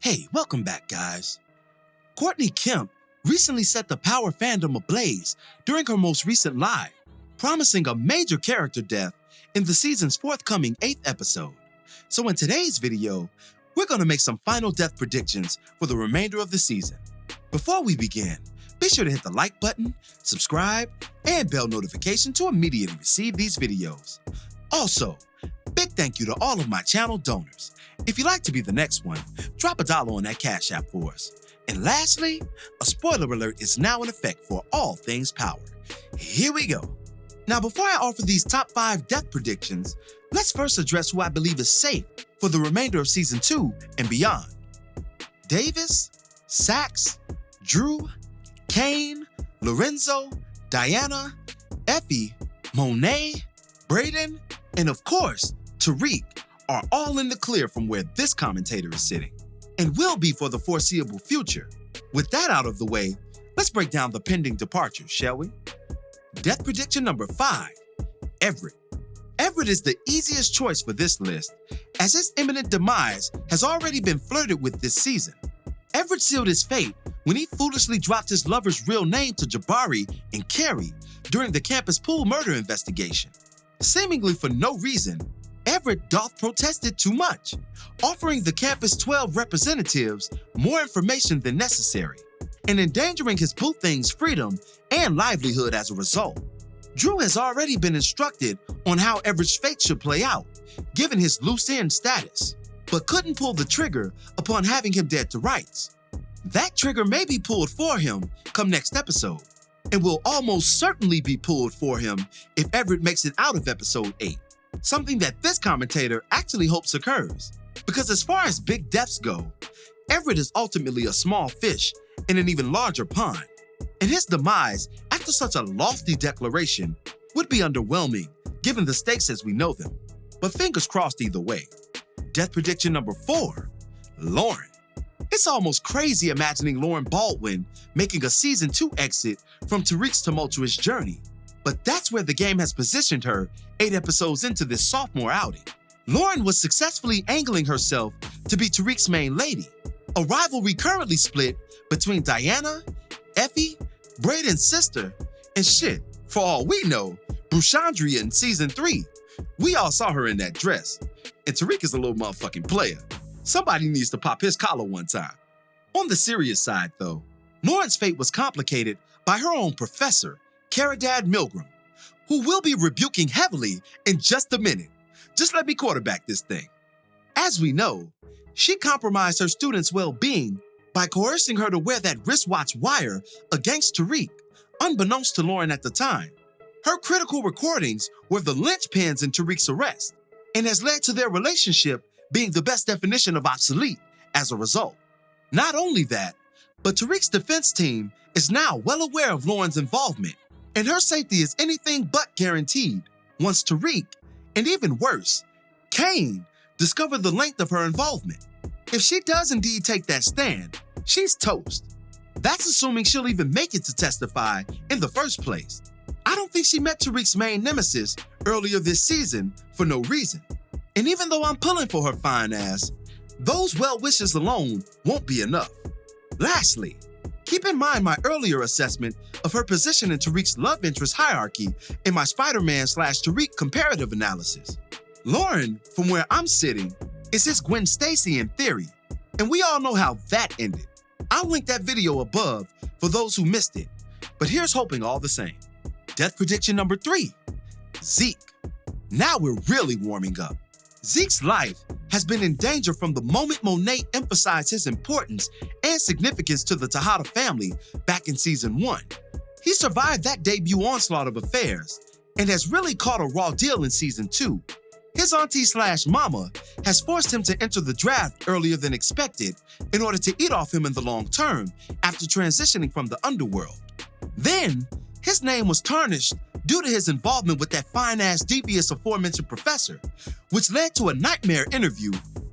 Hey, welcome back, guys. Courtney Kemp recently set the Power fandom ablaze during her most recent live, promising a major character death in the season's forthcoming 8th episode. So in today's video, we're going to make some final death predictions for the remainder of the season. Before we begin, be sure to hit the like button, subscribe, and bell notification to immediately receive these videos. Also, big thank you to all of my channel donors. If you'd like to be the next one, drop $1 on that Cash App for us. And lastly, a spoiler alert is now in effect for all things Power. Here we go. Now, before I offer these top 5 death predictions, let's first address who I believe is safe for the remainder of Season 2 and beyond. Davis, Sax, Drew, Kane, Lorenzo, Diana, Effie, Monet, Brayden, and of course, Tariq are all in the clear from where this commentator is sitting, and will be for the foreseeable future. With that out of the way, let's break down the pending departures, shall we? Death prediction number 5, Everett. Everett is the easiest choice for this list, as his imminent demise has already been flirted with this season. Everett sealed his fate when he foolishly dropped his lover's real name to Jabari and Kerry during the campus pool murder investigation. Seemingly for no reason, Everett doth protested too much, offering the campus 12 representatives more information than necessary, and endangering his boo thing's freedom and livelihood as a result. Drew has already been instructed on how Everett's fate should play out, given his loose end status, but couldn't pull the trigger upon having him dead to rights. That trigger may be pulled for him come next episode, and will almost certainly be pulled for him if Everett makes it out of episode 8. Something that this commentator actually hopes occurs, because as far as big deaths go, Everett is ultimately a small fish in an even larger pond, and his demise after such a lofty declaration would be underwhelming given the stakes as we know them, but fingers crossed either way. Death prediction number 4, Lauren. It's almost crazy imagining Lauren Baldwin making a Season 2 exit from Tariq's tumultuous journey, but that's where the game has positioned her 8 episodes into this sophomore outing. Lauren was successfully angling herself to be Tariq's main lady, a rivalry currently split between Diana, Effie, Brayden's sister, and shit, for all we know, Bruchandria in Season 3. We all saw her in that dress, and Tariq is a little motherfucking player. Somebody needs to pop his collar one time. On the serious side, though, Lauren's fate was complicated by her own professor, Caridad Milgram, who will be rebuking heavily in just a minute. Just let me quarterback this thing. As we know, she compromised her students' well-being by coercing her to wear that wristwatch wire against Tariq, unbeknownst to Lauren at the time. Her critical recordings were the linchpins in Tariq's arrest, and has led to their relationship being the best definition of obsolete as a result. Not only that, but Tariq's defense team is now well aware of Lauren's involvement, and her safety is anything but guaranteed once Tariq, and even worse, Kane, discover the length of her involvement. If she does indeed take that stand, she's toast. That's assuming she'll even make it to testify in the first place. I don't think she met Tariq's main nemesis earlier this season for no reason. And even though I'm pulling for her fine ass, those well wishes alone won't be enough. Lastly, keep in mind my earlier assessment of her position in Tariq's love interest hierarchy in my Spider-Man/Tariq comparative analysis. Lauren, from where I'm sitting, is his Gwen Stacy in theory, and we all know how that ended. I'll link that video above for those who missed it, but here's hoping all the same. Death prediction number 3, Zeke. Now we're really warming up. Zeke's life has been in danger from the moment Monet emphasized his importance and significance to the Tejada family back in Season 1. He survived that debut onslaught of affairs and has really caught a raw deal in Season 2. His auntie/mama has forced him to enter the draft earlier than expected in order to eat off him in the long term after transitioning from the underworld. Then, his name was tarnished due to his involvement with that fine-ass devious aforementioned professor, which led to a nightmare interview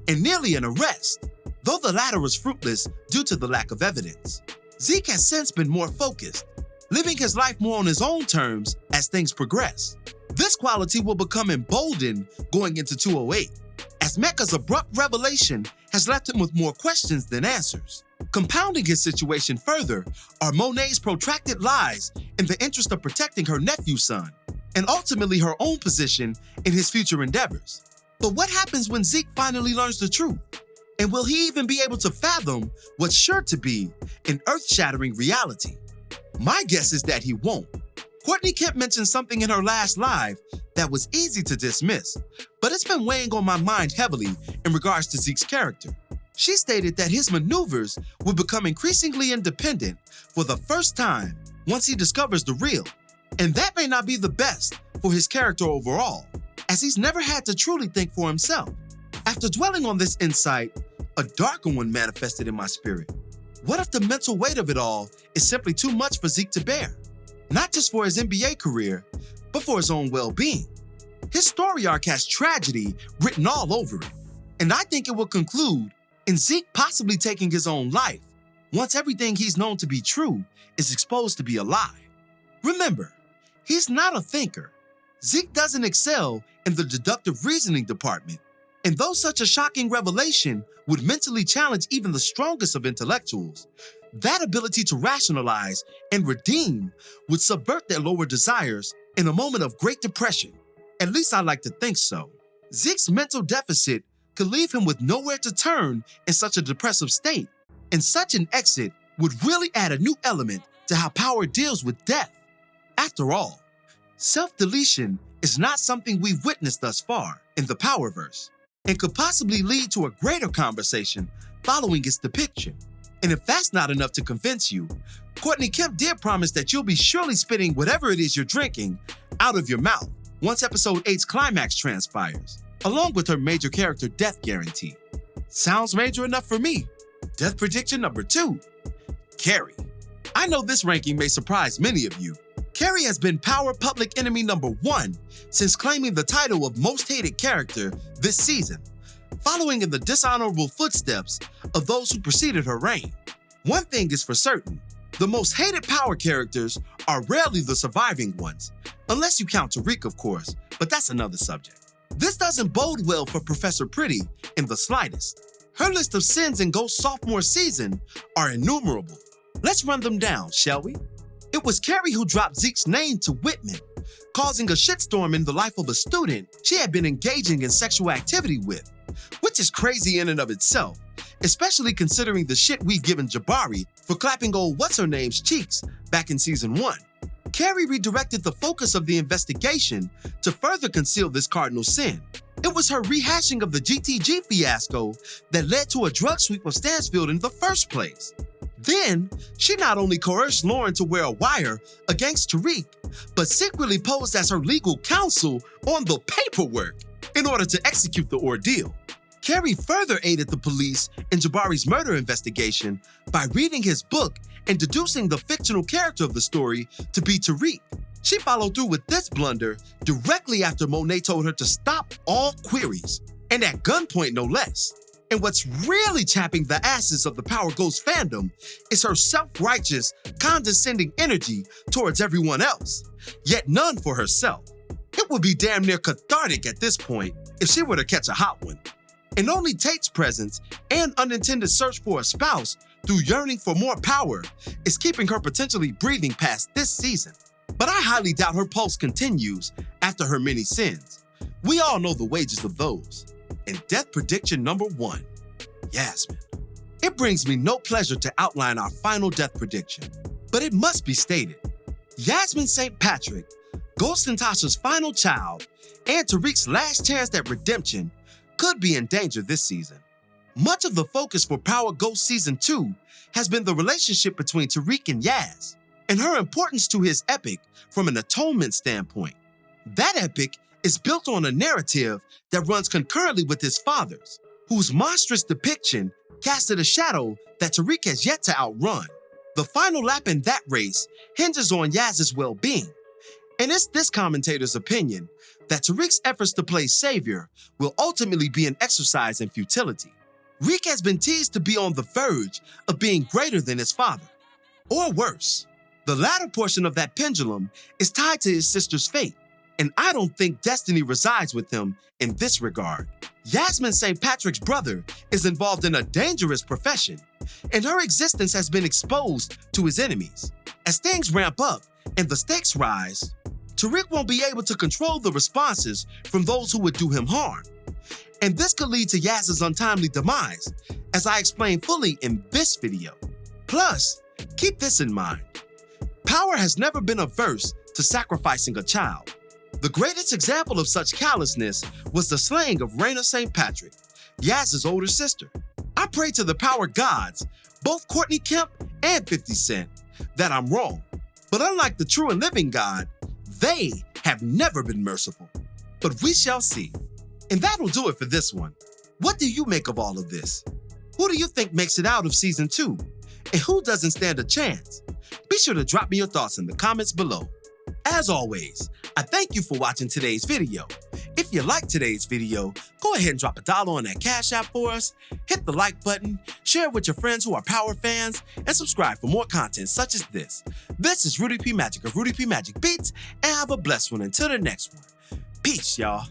and nearly an arrest, though the latter was fruitless due to the lack of evidence. Zeke has since been more focused, living his life more on his own terms as things progress. This quality will become emboldened going into 208, as Mecca's abrupt revelation has left him with more questions than answers. Compounding his situation further are Monet's protracted lies in the interest of protecting her nephew's son, and ultimately her own position in his future endeavors. But what happens when Zeke finally learns the truth? And will he even be able to fathom what's sure to be an earth-shattering reality? My guess is that he won't. Courtney Kemp mentioned something in her last live that was easy to dismiss, but it's been weighing on my mind heavily in regards to Zeke's character. She stated that his maneuvers will become increasingly independent for the first time once he discovers the real, and that may not be the best for his character overall, as he's never had to truly think for himself. After dwelling on this insight, a darker one manifested in my spirit. What if the mental weight of it all is simply too much for Zeke to bear? Not just for his NBA career, but for his own well-being. His story arc has tragedy written all over it, and I think it will conclude in Zeke possibly taking his own life once everything he's known to be true is exposed to be a lie. Remember, he's not a thinker. Zeke doesn't excel in the deductive reasoning department, and though such a shocking revelation would mentally challenge even the strongest of intellectuals, that ability to rationalize and redeem would subvert their lower desires in a moment of great depression. At least I like to think so. Zeke's mental deficit could leave him with nowhere to turn in such a depressive state, and such an exit would really add a new element to how power deals with death. After all, self-deletion is not something we've witnessed thus far in the Powerverse, and could possibly lead to a greater conversation following its depiction. And if that's not enough to convince you, Courtney Kemp did promise that you'll be surely spitting whatever it is you're drinking out of your mouth once episode 8's climax transpires, along with her major character death guarantee. Sounds major enough for me. Death prediction number 2, Kerry. I know this ranking may surprise many of you. Kerry has been power public enemy number 1 since claiming the title of most hated character this season, following in the dishonorable footsteps of those who preceded her reign. One thing is for certain, the most hated power characters are rarely the surviving ones, unless you count Tariq, of course, but that's another subject. This doesn't bode well for Professor Pretty in the slightest. Her list of sins in Ghost's sophomore season are innumerable. Let's run them down, shall we? It was Kerry who dropped Zeke's name to Whitman, causing a shitstorm in the life of a student she had been engaging in sexual activity with, which is crazy in and of itself, especially considering the shit we've given Jabari for clapping old what's-her-name's cheeks back in season 1. Kerry redirected the focus of the investigation to further conceal this cardinal sin. It was her rehashing of the GTG fiasco that led to a drug sweep of Stansfield in the first place. Then, she not only coerced Lauren to wear a wire against Tariq, but secretly posed as her legal counsel on the paperwork in order to execute the ordeal. Kerry further aided the police in Jabari's murder investigation by reading his book and deducing the fictional character of the story to be Tariq. She followed through with this blunder directly after Monet told her to stop all queries, and at gunpoint no less. And what's really chapping the asses of the Power Ghost fandom is her self-righteous, condescending energy towards everyone else, yet none for herself. It would be damn near cathartic at this point if she were to catch a hot one. And only Tate's presence and unintended search for a spouse through yearning for more power is keeping her potentially breathing past this season. But I highly doubt her pulse continues after her many sins. We all know the wages of those. And death prediction number 1, Jasmine. It brings me no pleasure to outline our final death prediction, but it must be stated. Jasmine St. Patrick, Ghost and Tasha's final child, and Tariq's last chance at redemption could be in danger this season. Much of the focus for Power Ghost Season 2 has been the relationship between Tariq and Yaz, and her importance to his epic from an atonement standpoint. That epic is built on a narrative that runs concurrently with his father's, whose monstrous depiction casted a shadow that Tariq has yet to outrun. The final lap in that race hinges on Yaz's well-being, and it's this commentator's opinion that Tariq's efforts to play savior will ultimately be an exercise in futility. Reek has been teased to be on the verge of being greater than his father, or worse. The latter portion of that pendulum is tied to his sister's fate, and I don't think destiny resides with him in this regard. Jasmine St. Patrick's brother is involved in a dangerous profession, and her existence has been exposed to his enemies. As things ramp up and the stakes rise, Tariq won't be able to control the responses from those who would do him harm. And this could lead to Yaz's untimely demise, as I explain fully in this video. Plus, keep this in mind. Power has never been averse to sacrificing a child. The greatest example of such callousness was the slaying of Raina St. Patrick, Yaz's older sister. I pray to the power gods, both Courtney Kemp and 50 Cent, that I'm wrong. But unlike the true and living God, they have never been merciful. But we shall see. And that'll do it for this one. What do you make of all of this? Who do you think makes it out of season 2? And who doesn't stand a chance? Be sure to drop me your thoughts in the comments below. As always, I thank you for watching today's video. If you liked today's video, go ahead and drop $1 on that Cash App for us, hit the like button, share it with your friends who are Power fans, and subscribe for more content such as this. This is Rudy P. Magic of Rudy P. Magic Beats, and have a blessed one until the next one. Peace, y'all.